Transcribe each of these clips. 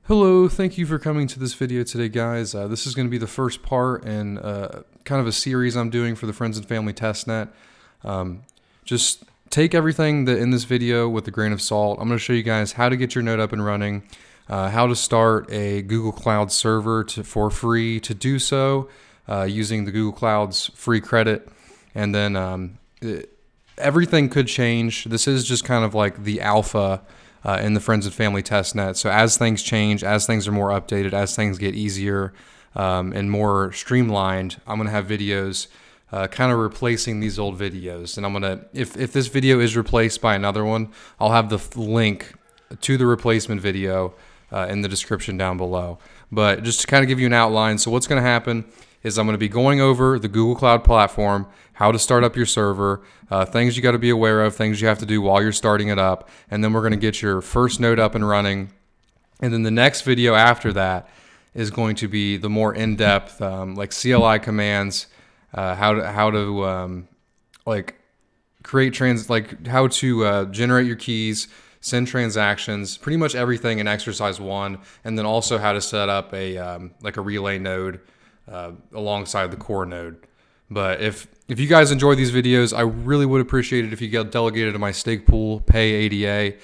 Hello, thank you for coming to this video today, guys. This is going to be the first part in kind of a series I'm doing for the Friends and Family Testnet. Just take everything that in this video with a grain of salt. I'm going to show you guys how to get your node up and running, how to start a Google Cloud server for free to do so using the Google Cloud's free credit, and then everything could change. This is just kind of like the alpha in the Friends and Family Testnet. So as things change, as things are more updated, as things get easier and more streamlined, I'm going to have videos kind of replacing these old videos. And I'm going to, if this video is replaced by another one, I'll have the link to the replacement video in the description down below. But just to kind of give you an outline, so what's going to happen is I'm going to be going over the Google Cloud platform, how to start up your server, things you got to be aware of, things you have to do while you're starting it up, and then we're going to get your first node up and running. And then the next video after that is going to be the more in-depth, like CLI commands, how to how to generate your keys, send transactions, pretty much everything in exercise 1, and then also how to set up a relay node alongside the core node. But if you guys enjoy these videos, I really would appreciate it if you get delegated to my stake pool, pay ADA.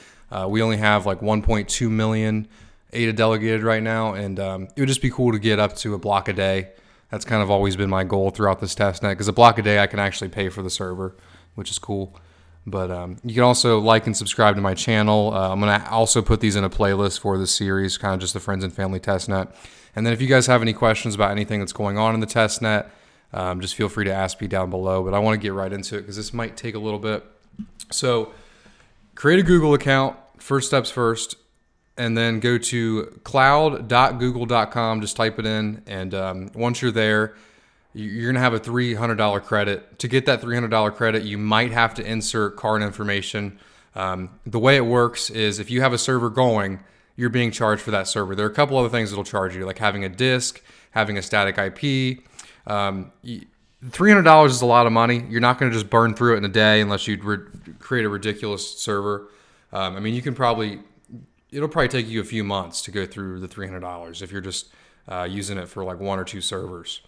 We only have like 1.2 million ADA delegated right now, and it would just be cool to get up to a block a day. That's kind of always been my goal throughout this testnet, because a block a day I can actually pay for the server, which is cool. But you can also like and subscribe to my channel. I'm going to also put these in a playlist for this series, kind of just the Friends and Family Testnet. And then if you guys have any questions about anything that's going on in the testnet, just feel free to ask me down below. But I want to get right into it because this might take a little bit. So create a Google account, first steps first, and then go to cloud.google.com. Just type it in, and once you're there, you're going to have a $300 credit. To get that $300 credit, you might have to insert card information. The way it works is if you have a server going, you're being charged for that server. There are a couple other things that'll charge you, like having a disk, having a static IP. $300 is a lot of money. You're not going to just burn through it in a day unless you create a ridiculous server. I mean, it'll probably take you a few months to go through the $300 if you're just using it for like 1 or 2 servers.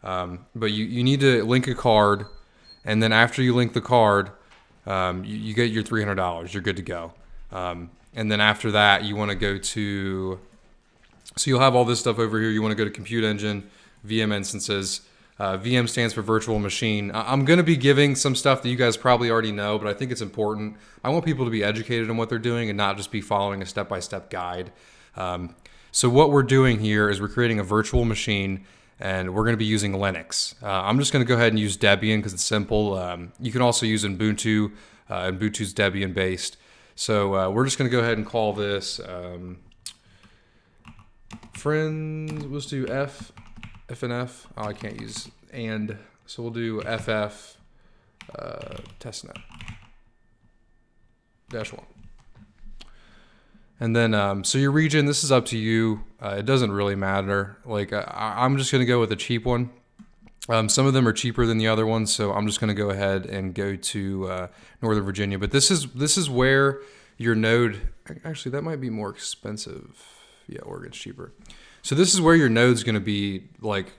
But you need to link a card, and then after you link the card, you get your $300. You're good to go. And then after that, you want to go to, so you'll have all this stuff over here. You want to go to Compute Engine, VM instances. VM stands for virtual machine. I'm going to be giving some stuff that you guys probably already know, but I think it's important. I want people to be educated on what they're doing and not just be following a step-by-step guide. So what we're doing here is we're creating a virtual machine, and we're going to be using Linux. I'm just going to go ahead and use Debian because it's simple. You can also use Ubuntu. Ubuntu's Debian based. So we're just going to go ahead and call this friends. Let's do F&F. Oh, I can't use and. So we'll do FF testnet -1. And then, so your region, this is up to you. It doesn't really matter. Like I'm just going to go with a cheap one. Some of them are cheaper than the other ones, so I'm just going to go ahead and go to Northern Virginia. But this is where your node, actually that might be more expensive. Yeah, Oregon's cheaper. So this is where your node's going to be like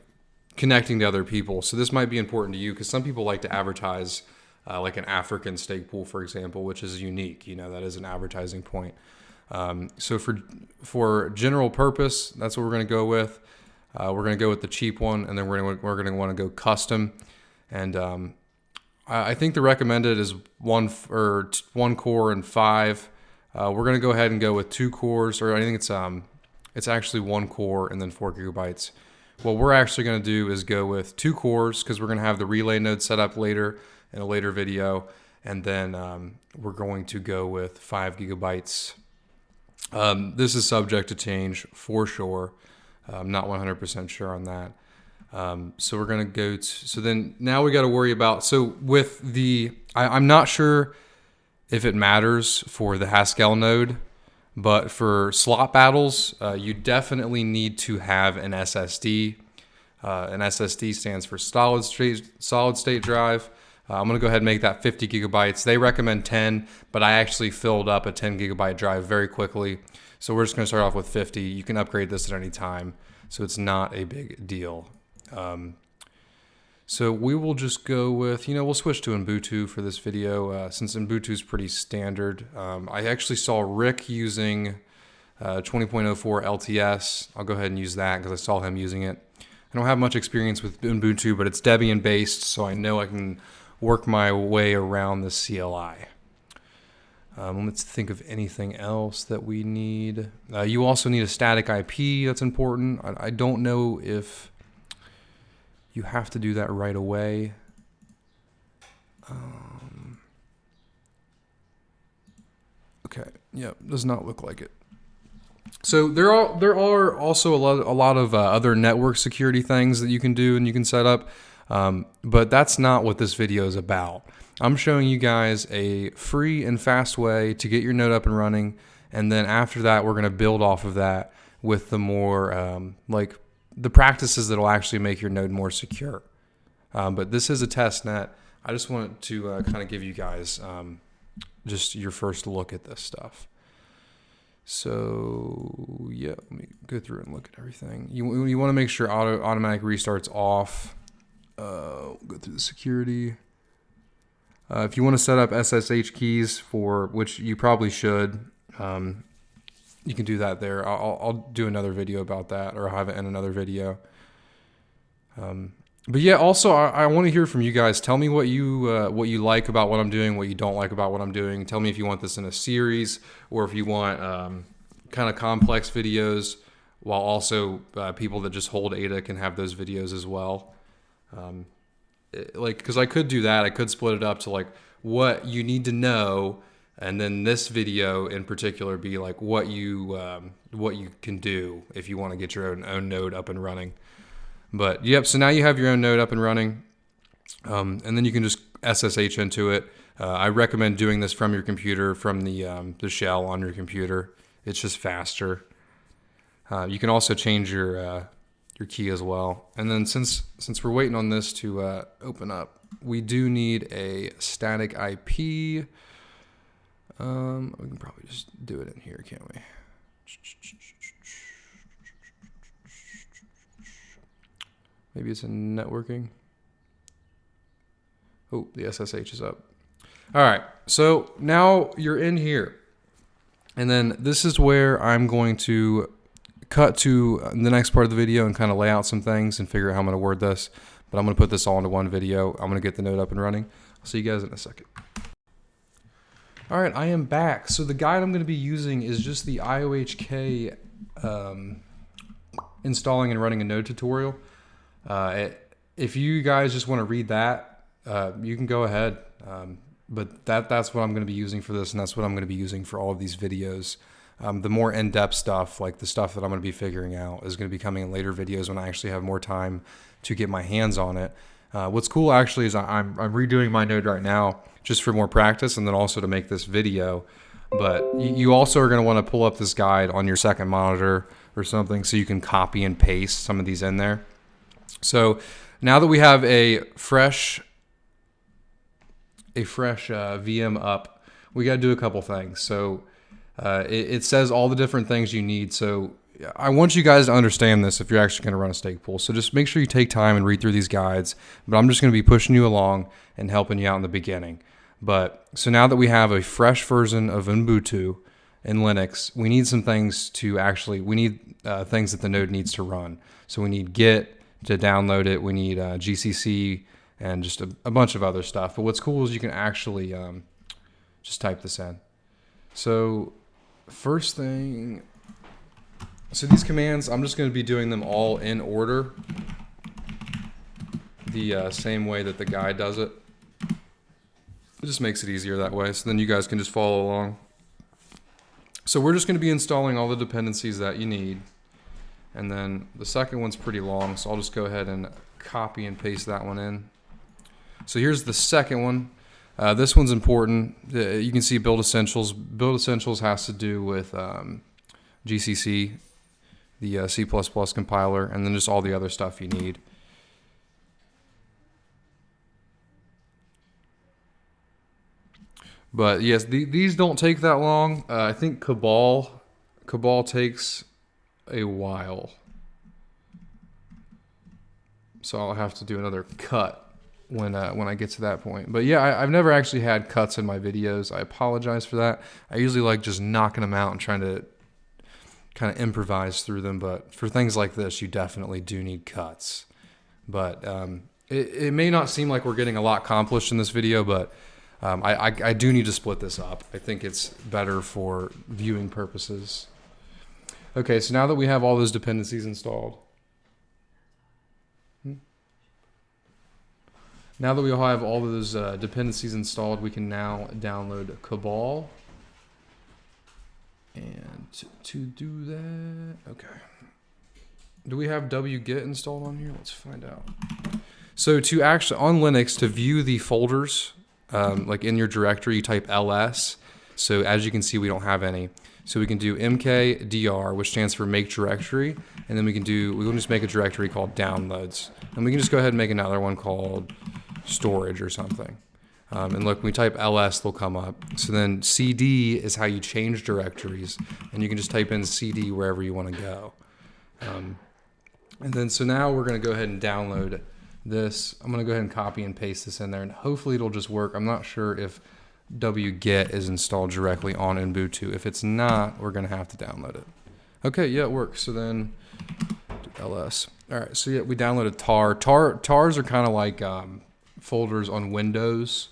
connecting to other people. So this might be important to you because some people like to advertise like an African stake pool, for example, which is unique. You know, that is an advertising point. So for general purpose, that's what we're going to go with. We're going to go with the cheap one, and then we're going to want to go custom. And I think the recommended is one core and 5. We're going to go ahead and go with 2 cores, or I think it's actually 1 core and then 4 gigabytes. What we're actually going to do is go with 2 cores because we're going to have the relay node set up later in a later video, and then we're going to go with 5 gigabytes. This is subject to change for sure. I'm not 100% sure on that. So we're going to go to, so then now we got to worry about, so with I'm not sure if it matters for the Haskell node, but for slot battles, you definitely need to have an SSD. An SSD stands for solid state drive. I'm going to go ahead and make that 50 gigabytes. They recommend 10, but I actually filled up a 10 gigabyte drive very quickly. So we're just going to start off with 50. You can upgrade this at any time, so it's not a big deal. So we will just go with, we'll switch to Ubuntu for this video since Ubuntu is pretty standard. I actually saw Rick using 20.04 LTS. I'll go ahead and use that because I saw him using it. I don't have much experience with Ubuntu, but it's Debian based, so I know I can work my way around the CLI. Let's think of anything else that we need. You also need a static IP. That's important. I don't know if you have to do that right away. Okay. Yeah, does not look like it. So there are also a lot of other network security things that you can do and you can set up, but that's not what this video is about. I'm showing you guys a free and fast way to get your node up and running, and then after that we're going to build off of that with the more like the practices that will actually make your node more secure. But this is a test net. I just wanted to kind of give you guys just your first look at this stuff. So yeah, let me go through and look at everything. You want to make sure automatic restart's off. Go through the security. If you want to set up SSH keys, for which you probably should, you can do that there. I'll do another video about that, or I'll have it in another video. But yeah, also I want to hear from you guys. Tell me what you like about what I'm doing, what you don't like about what I'm doing. Tell me if you want this in a series, or if you want kind of complex videos, while also people that just hold ADA can have those videos as well. Because I could do that. I could split it up to like what you need to know, and then this video in particular be like what you can do if you want to get your own node up and running. But yep, so now you have your own node up and running, and then you can just SSH into it. I recommend doing this from your computer, from the shell on your computer. It's just faster. You can also change your key as well. And then since we're waiting on this to open up, we do need a static IP. We can probably just do it in here, can't we? Maybe it's in networking. Oh, the SSH is up. All right, so now you're in here. And then this is where I'm going to cut to the next part of the video and kind of lay out some things and figure out how I'm going to word this. But I'm going to put this all into one video. I'm going to get the node up and running. I'll see you guys in a second. All right, I am back. So the guide I'm going to be using is just the IOHK installing and running a node tutorial. If you guys just want to read that, you can go ahead. But that's what I'm going to be using for this, and that's what I'm going to be using for all of these videos. The more in-depth stuff, like the stuff that I'm going to be figuring out, is going to be coming in later videos when I actually have more time to get my hands on it. What's cool actually is I'm redoing my node right now just for more practice, and then also to make this video. But you also are going to want to pull up this guide on your second monitor or something so you can copy and paste some of these in there. So now that we have a fresh VM up, we got to do a couple things. So it says all the different things you need. So I want you guys to understand this if you're actually going to run a stake pool. So just make sure you take time and read through these guides. But I'm just going to be pushing you along and helping you out in the beginning. But so now that we have a fresh version of Ubuntu in Linux, we need some things to actually, we need things that the node needs to run. So we need Git to download it. We need GCC and just a bunch of other stuff. But what's cool is you can actually just type this in. So first thing, so these commands, I'm just going to be doing them all in order, the same way that the guide does it. It just makes it easier that way, so then you guys can just follow along. So we're just going to be installing all the dependencies that you need. And then the second one's pretty long, so I'll just go ahead and copy and paste that one in. So here's the second one. This one's important. You can see Build Essentials. Build Essentials has to do with GCC, the C++ compiler, and then just all the other stuff you need. But yes, these don't take that long. I think Cabal takes a while. So I'll have to do another cut when I get to that point. But yeah, I've never actually had cuts in my videos. I apologize for that. I usually like just knocking them out and trying to kind of improvise through them. But for things like this, you definitely do need cuts. But it may not seem like we're getting a lot accomplished in this video, but I do need to split this up. I think it's better for viewing purposes. Okay, so now that we have all those dependencies installed, now that we all have all of those dependencies installed, we can now download Cabal. And to do that, okay. Do we have wget installed on here? Let's find out. So to actually, on Linux, to view the folders, like in your directory, you type ls. So as you can see, we don't have any. So we can do mkdr, which stands for make directory. And then we can just make a directory called downloads. And we can just go ahead and make another one called storage or something. And look, when we type ls, they'll come up. So then cd is how you change directories. And you can just type in cd wherever you want to go. And then so now we're going to go ahead and download this. I'm going to go ahead and copy and paste this in there, and hopefully it'll just work. I'm not sure if wget is installed directly on Ubuntu. If it's not, we're going to have to download it. Okay, yeah, it works. So then do ls. All right, so yeah, we downloaded tar. Tars are kind of like folders on Windows,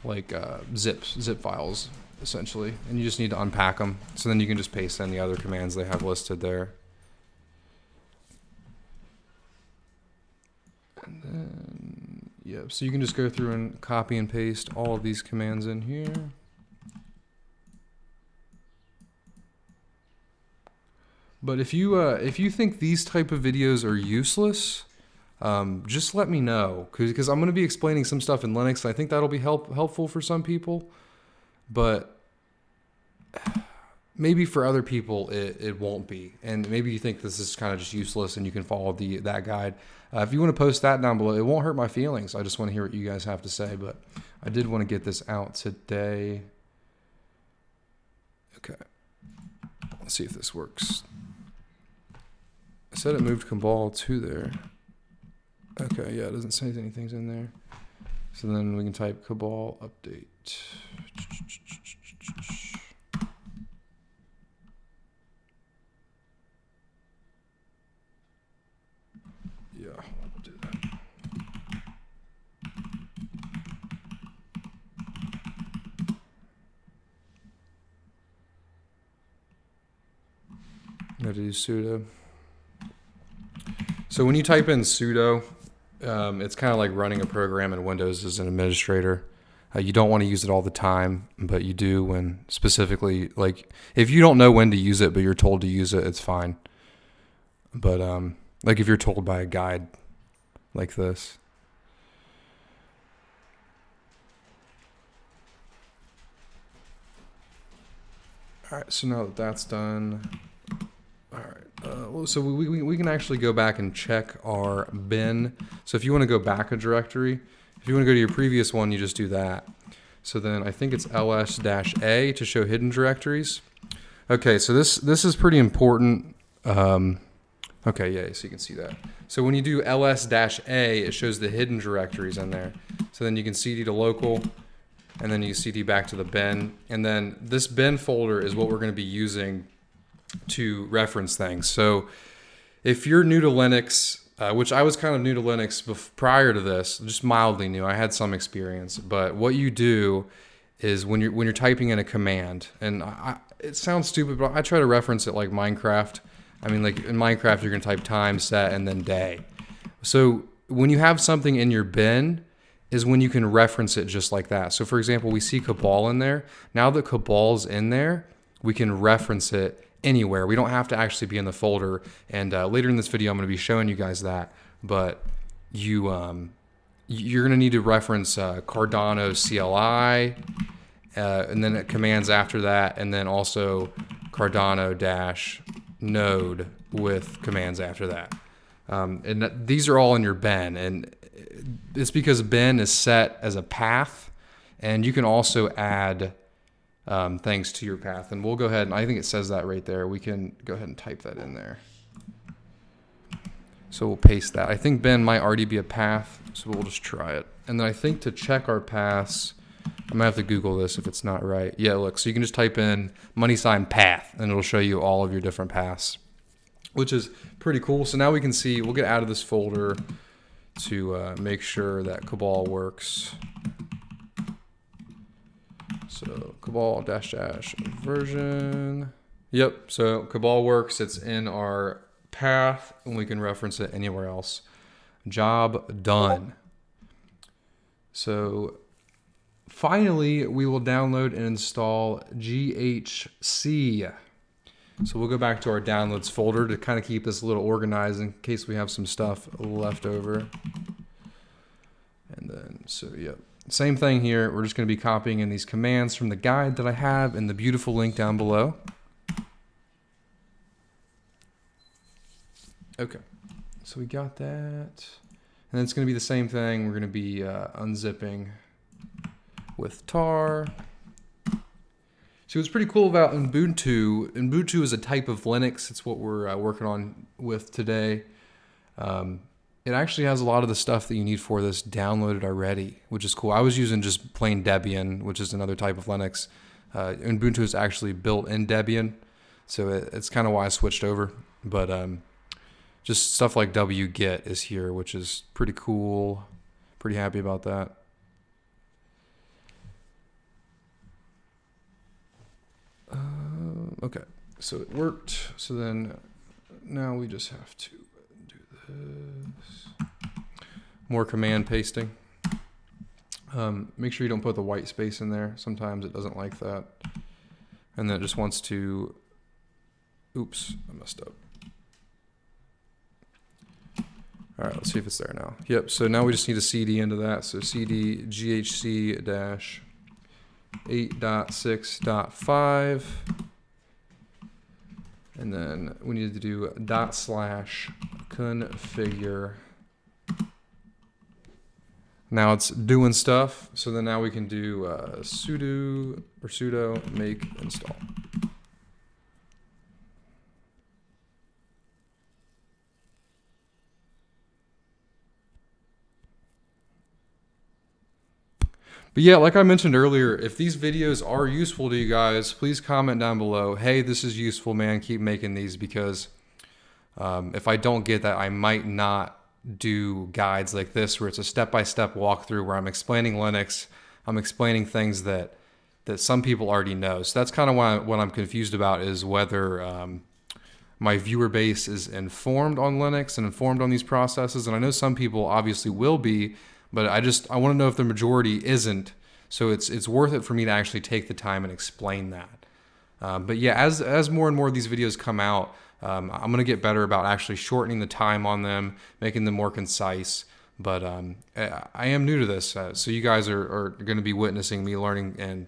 like zip files essentially, and you just need to unpack them. So then you can just paste in the other commands they have listed there. And then, yeah, so you can just go through and copy and paste all of these commands in here. But if you think these type of videos are useless, just let me know, because I'm going to be explaining some stuff in Linux. And I think that'll be helpful for some people, but maybe for other people it won't be. And maybe you think this is kind of just useless and you can follow that guide. If you want to post that down below, it won't hurt my feelings. I just want to hear what you guys have to say, but I did want to get this out today. Okay, let's see if this works. I said it moved Cabal to there. Okay, yeah, it doesn't say anything's in there. So then we can type Cabal update. Yeah, I'll do that. I'm going to do sudo. So when you type in sudo, it's kind of like running a program in Windows as an administrator. You don't want to use it all the time, but you do when specifically, like if you don't know when to use it, but you're told to use it, it's fine. But like if you're told by a guide like this. All right, so now that that's done, all right, so we can actually go back and check our bin. So if you want to go back a directory, if you want to go to your previous one, you just do that. So then I think it's ls-a to show hidden directories. Okay, so this is pretty important. Okay, yeah, so you can see that. So when you do ls-a, it shows the hidden directories in there. So then you can cd to local, and then you cd back to the bin. And then this bin folder is what we're going to be using to reference things. So if you're new to Linux, which I was kind of new to Linux prior to this, just mildly new, I had some experience, but what you do is when you're typing in a command, and it sounds stupid, but I try to reference it like Minecraft. I mean, like in Minecraft, you're going to type time, set, and then day. So when you have something in your bin is when you can reference it just like that. So for example, we see Cabal in there. Now that Cabal's in there, we can reference it anywhere. We don't have to actually be in the folder. And later in this video, I'm going to be showing you guys that. But you're going to need to reference Cardano CLI, and then commands after that, and then also Cardano-node with commands after that. These are all in your bin, and it's because bin is set as a path, And you can also add things to your path. And we'll go ahead, and I think it says that right there. We can go ahead and type that in there. So we'll paste that. I think Ben might already be a path, so we'll just try it. And then I think to check our paths, I'm gonna have to Google this if it's not right. Yeah, look, so you can just type in $path, and it'll show you all of your different paths, which is pretty cool. So now we can see, we'll get out of this folder to make sure that Cabal works. So Cabal -- version. Yep, so Cabal works. It's in our path, and we can reference it anywhere else. Job done. So finally, we will download and install GHC. So we'll go back to our downloads folder to kind of keep this a little organized in case we have some stuff left over. And then, so yep. Same thing here. We're just going to be copying in these commands from the guide that I have in the beautiful link down below. Okay, so we got that. And then it's going to be the same thing. We're going to be unzipping with tar. So what's pretty cool about Ubuntu is a type of Linux. It's what we're working on with today. It actually has a lot of the stuff that you need for this downloaded already, which is cool. I was using just plain Debian, which is another type of Linux. Ubuntu is actually built in Debian, so it's kind of why I switched over. But just stuff like wget is here, which is pretty cool. Pretty happy about that. Okay, so it worked. So then now we just have to do this. More command pasting. Make sure you don't put the white space in there. Sometimes it doesn't like that. And then it just wants to, oops, I messed up. All right, let's see if it's there now. Yep, so now we just need a CD into that. So CD GHC-8.6.5. And then we need to do /configure. Now it's doing stuff. So then now we can do sudo make install. But yeah, like I mentioned earlier, if these videos are useful to you guys, please comment down below. Hey, this is useful, man. Keep making these, because if I don't get that, I might not do guides like this where it's a step-by-step walkthrough where I'm explaining Linux. I'm explaining things that some people already know. So that's kind of what I'm confused about, is whether my viewer base is informed on Linux and informed on these processes. And I know some people obviously will be, but I want to know if the majority isn't. So it's worth it for me to actually take the time and explain that. But yeah, as more and more of these videos come out, I'm going to get better about actually shortening the time on them, making them more concise. But I am new to this, so you guys are going to be witnessing me learning and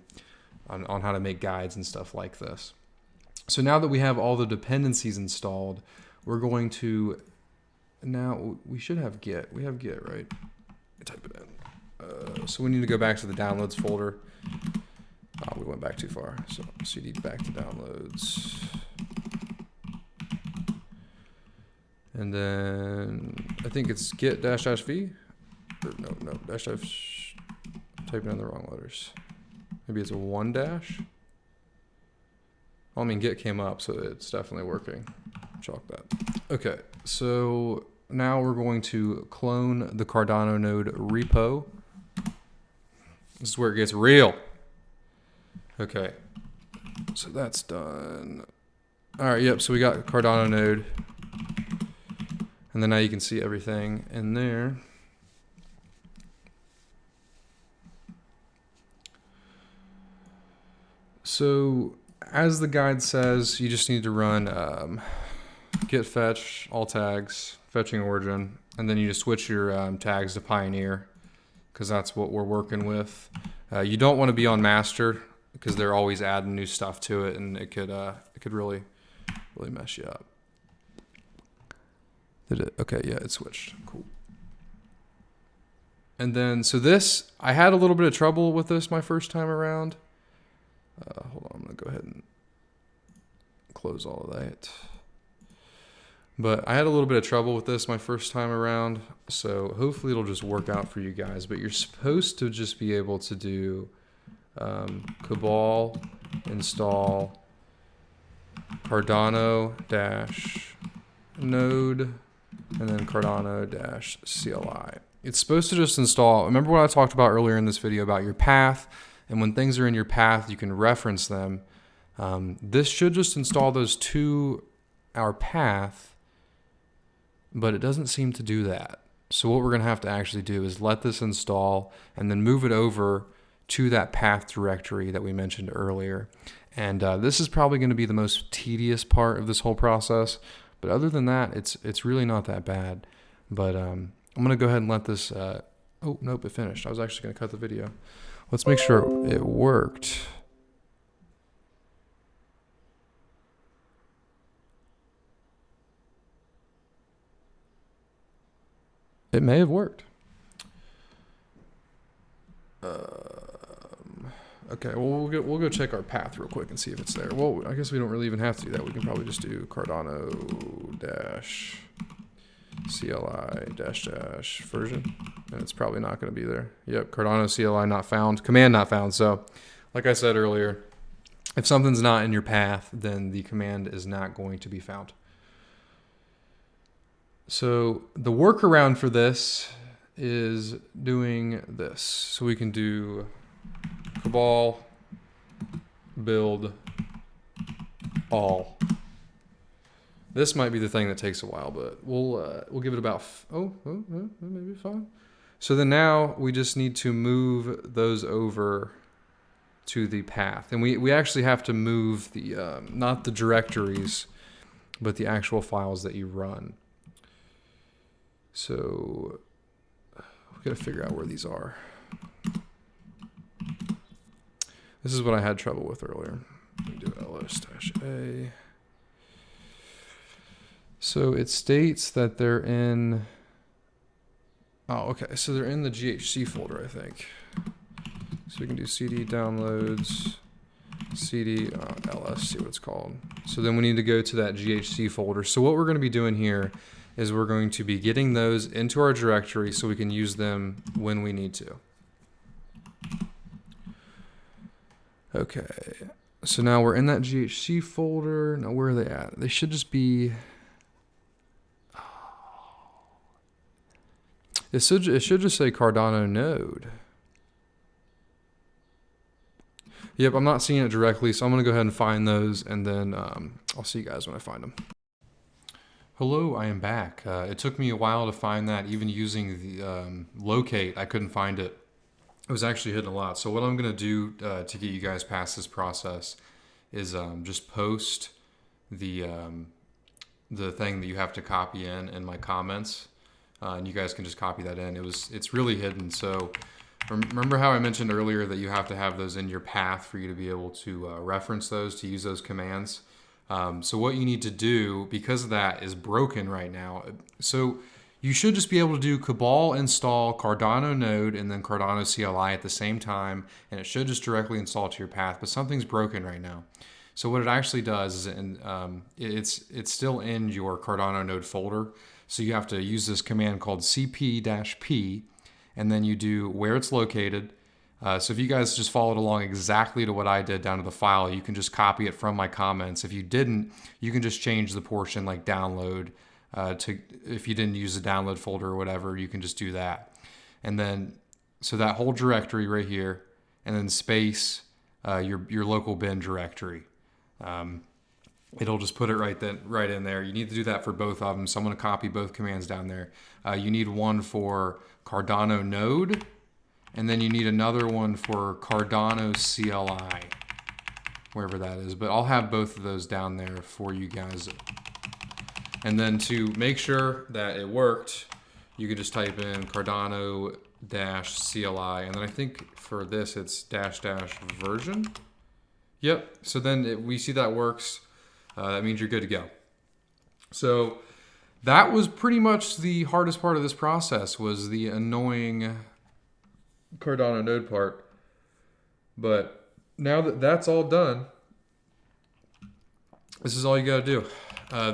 on how to make guides and stuff like this. So now that we have all the dependencies installed, we're going to, now we should have Git. We have Git, right? Type it in. So we need to go back to the downloads folder. Oh, we went back too far. So cd back to downloads. And then I think it's git -v. Or no, -f. Typing in the wrong letters. Maybe it's a 1 dash. Well, I mean, Git came up, so it's definitely working. Chalk that. Okay, so now we're going to clone the Cardano node repo. This is where it gets real. Okay, so that's done. All right, yep, so we got Cardano node. And then now you can see everything in there. So as the guide says, you just need to run git fetch all tags, fetching origin, and then you just switch your tags to Pioneer, because that's what we're working with. You don't want to be on master, because they're always adding new stuff to it, and it could really mess you up. Did it? Okay, yeah, it switched. Cool. And then, so this, I had a little bit of trouble with this my first time around. Hold on, I'm going to go ahead and close all of that. But I had a little bit of trouble with this my first time around, so hopefully it'll just work out for you guys. But you're supposed to just be able to do cabal install Cardano -node and then Cardano -CLI. It's supposed to just install, remember what I talked about earlier in this video about your path, and when things are in your path, you can reference them. This should just install those to our path, but it doesn't seem to do that. So what we're going to have to actually do is let this install and then move it over to that path directory that we mentioned earlier. And this is probably going to be the most tedious part of this whole process. But other than that, it's really not that bad. But I'm going to go ahead and let this... oh, nope, it finished. I was actually going to cut the video. Let's make sure it worked. It may have worked. Okay, well, we'll go check our path real quick and see if it's there. Well, I guess we don't really even have to do that. We can probably just do Cardano -CLI - version, and it's probably not going to be there. Yep, Cardano CLI not found, command not found. So, like I said earlier, if something's not in your path, then the command is not going to be found. So the workaround for this is doing this. So we can do cabal build all. This might be the thing that takes a while, but we'll give it about maybe 5. So then now we just need to move those over to the path, and we actually have to move the not the directories, but the actual files that you run. So we've got to figure out where these are. This is what I had trouble with earlier. Let me do ls-a. So it states that they're in... Oh, okay. So they're in the GHC folder, I think. So we can do cd downloads, cd ls, see what it's called. So then we need to go to that GHC folder. So what we're going to be doing here is we're going to be getting those into our directory so we can use them when we need to. Okay, so now we're in that GHC folder. Now where are they at? They should just be... It should just say Cardano node. Yep, I'm not seeing it directly, so I'm going to go ahead and find those, and then I'll see you guys when I find them. Hello, I am back. It took me a while to find that. Even using the locate, I couldn't find it. It was actually hidden a lot. So what I'm going to do to get you guys past this process is just post the thing that you have to copy in my comments, and you guys can just copy that in. It's really hidden. So remember how I mentioned earlier that you have to have those in your path for you to be able to reference those, to use those commands. So what you need to do, because that is broken right now, so you should just be able to do cabal install Cardano node and then Cardano CLI at the same time, and it should just directly install to your path, but something's broken right now. So what it actually does is it's still in your Cardano node folder, so you have to use this command called cp-p, and then you do where it's located. So if you guys just followed along exactly to what I did down to the file, you can just copy it from my comments. If you didn't, you can just change the portion like download to, if you didn't use the download folder or whatever, you can just do that. And then, so that whole directory right here, and then space your local bin directory. It'll just put it right in there. You need to do that for both of them. So I'm going to copy both commands down there. You need one for Cardano node, and then you need another one for Cardano CLI, wherever that is. But I'll have both of those down there for you guys. And then to make sure that it worked, you can just type in Cardano -CLI. And then I think for this, it's -- version. Yep. So then we see that works. That means you're good to go. So that was pretty much the hardest part of this process, was the annoying Cardano node part. But now that that's all done, this is all you got to do.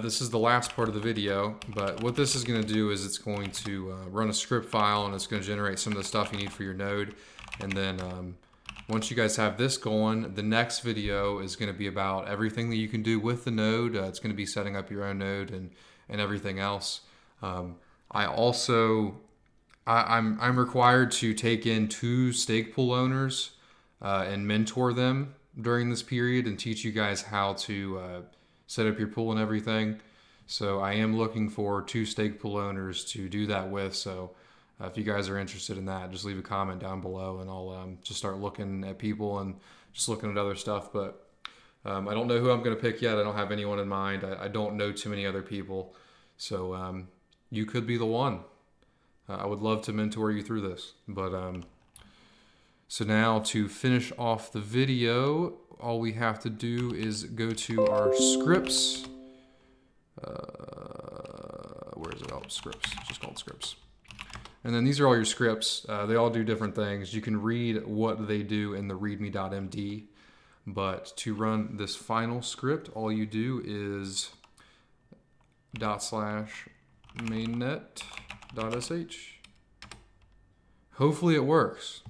This is the last part of the video, but what this is going to do is it's going to run a script file, and it's going to generate some of the stuff you need for your node. And then once you guys have this going, the next video is going to be about everything that you can do with the node. It's going to be setting up your own node and everything else. I'm required to take in 2 stake pool owners and mentor them during this period and teach you guys how to set up your pool and everything. So I am looking for 2 stake pool owners to do that with. So if you guys are interested in that, just leave a comment down below, and I'll just start looking at people and just looking at other stuff. But I don't know who I'm going to pick yet. I don't have anyone in mind. I don't know too many other people. So you could be the one. I would love to mentor you through this. But so now to finish off the video, all we have to do is go to our scripts. Where is it? Oh, scripts. It's just called scripts. And then these are all your scripts. They all do different things. You can read what they do in the readme.md. But to run this final script, all you do is /mainnet.sh. Hopefully it works.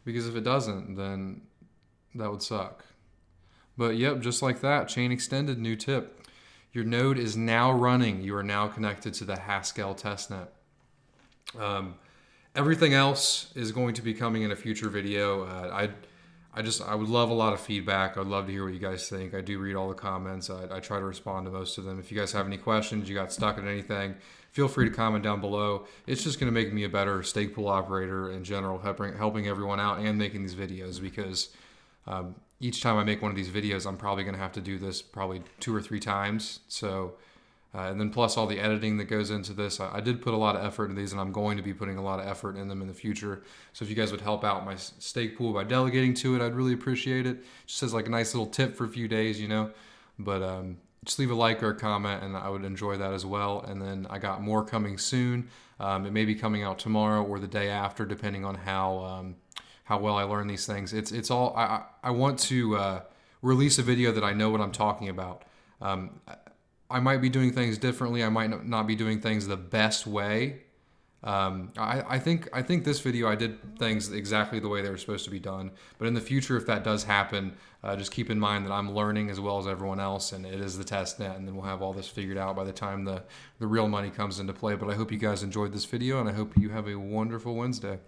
Because if it doesn't, then that would suck. But yep, just like that, chain extended, new tip. Your node is now running. You are now connected to the Haskell testnet. Everything else is going to be coming in a future video. I would love a lot of feedback. I'd love to hear what you guys think. I do read all the comments. I try to respond to most of them. If you guys have any questions, you got stuck at anything, feel free to comment down below. It's just going to make me a better stake pool operator in general, helping everyone out and making these videos, because each time I make one of these videos, I'm probably going to have to do this probably 2 or 3 times. So, and then plus all the editing that goes into this. I did put a lot of effort into these, and I'm going to be putting a lot of effort in them in the future. So if you guys would help out my stake pool by delegating to it, I'd really appreciate it. Just as like a nice little tip for a few days, you know. But just leave a like or a comment, and I would enjoy that as well. And then I got more coming soon. It may be coming out tomorrow or the day after, depending on how well I learn these things. It's all I want to release a video that I know what I'm talking about. I might be doing things differently. I might not be doing things the best way. I think this video I did things exactly the way they were supposed to be done. But in the future, if that does happen, just keep in mind that I'm learning as well as everyone else, and it is the test net, and then we'll have all this figured out by the time the real money comes into play. But I hope you guys enjoyed this video, and I hope you have a wonderful Wednesday.